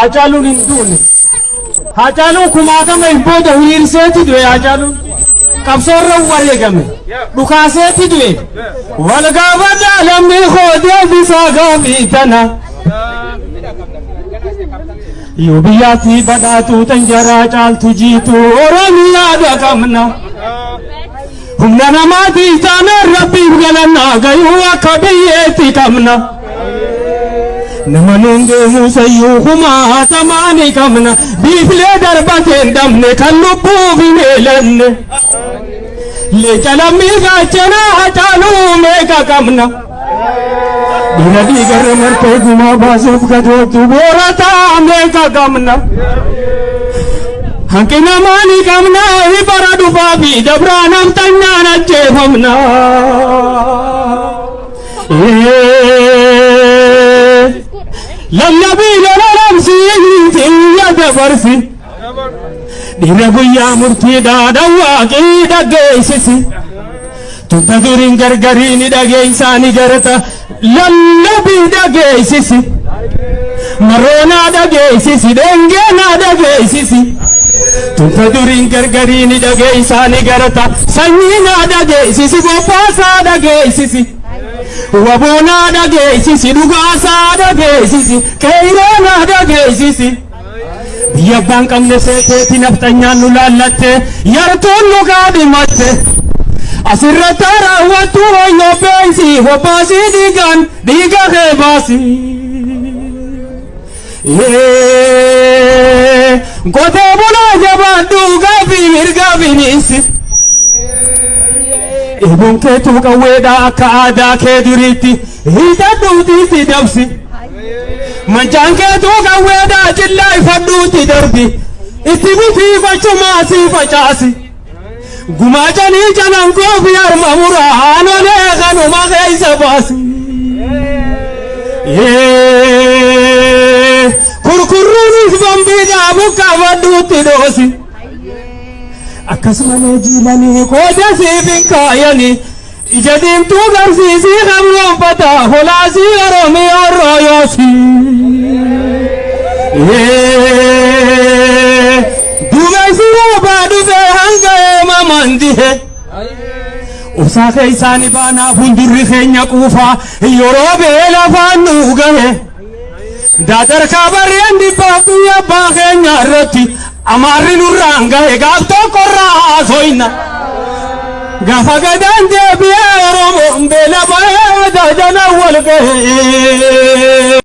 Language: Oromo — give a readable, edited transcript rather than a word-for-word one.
Haacaaluun hin duune. Haacaaluun kumaatama hin booda hiriirseeti du'e. Haacaaluun qabsoorra wareegame dhukaaseeti du'e. Wal gaafadhaa lammi kootee bisaa gaafii tana. Yoo biyyaatti badhaatu tan jaraa caaltu jiitu Oromiyaa qabna. Humna namaatii taanaan rabbiif galannaa gayuu akka biyyeetti qabna. Namoonni musayyuu kumaa tamaani qabna. Biiflee darbateen damne kan lubbuuf hin eelanne. Leeca lammii gaachanaa Haacaaluu meeqa qabna. Dhiira dhiigarra martee gumaa baasuuf gadootu boorataa meeqa qabna. Hanqina maali qabna bara dhufaa fi dabraa namtanyaan ajjeefamna. Lallabii lolalamsii yaada barsi. Dhiira guyyaa murtiidhaa dhawwaaqii dhageessisi. Tunta duriin gargariin dhageessaani garata lallabii dhageessisi. Maroonaa dhageessisi dhengeenaa dhageessisi. Tunta duriin gargariin dhageessaani garata sanyiinaa dhageessisi bobbaasaa dhageessisi. Waboonaa dhageessisi dhugaasaa dhageessisi qeeroonaa dhageessisi. Biyya abbaan qabne seeteeti naftanyaan nu laallatte yartuun nu gaadhimatte. Asirratti raawwattu hoyyoo beeysi hobbaasii dhiigaan dhiiga kee baasi. Qotee bulaa jabaadhu gaafii mirgaa biniinsi. Eeboon keetu qawweedhaa akka aadaa kee duriitti hiixadhuutiitti dabsi. Mancaan keetu qawweedhaa cillaa ifadhuutti darbi. Itti bitii fachumaa si facaasi. Gumaacanii canangoo fi harma muraa haanolee kanuma keessa baasi. Kurkurruunis bambiidhaa buqqaafadhuutti dhoosi. Akkasumalee jiilanii qooda siifin kaayanii ija diimtuu garsiisii qabroonfataa holaasii Oromiyaa rooyoosii. Duumessi roobaa dhufee hanga eemaman dihe. Usaa keessaani baanaa fuuldurri keenya quufaa yeroo bee lafaan nu gahe. Daadarkaa barreen dhibbaaf biyya abbaa keenya irratti. Amaarri nurraan gahe gaaf tokkorraa haasoyna. Gaafa gadaan deebi'ee Oromoon beela bahee wada jala wal gahee.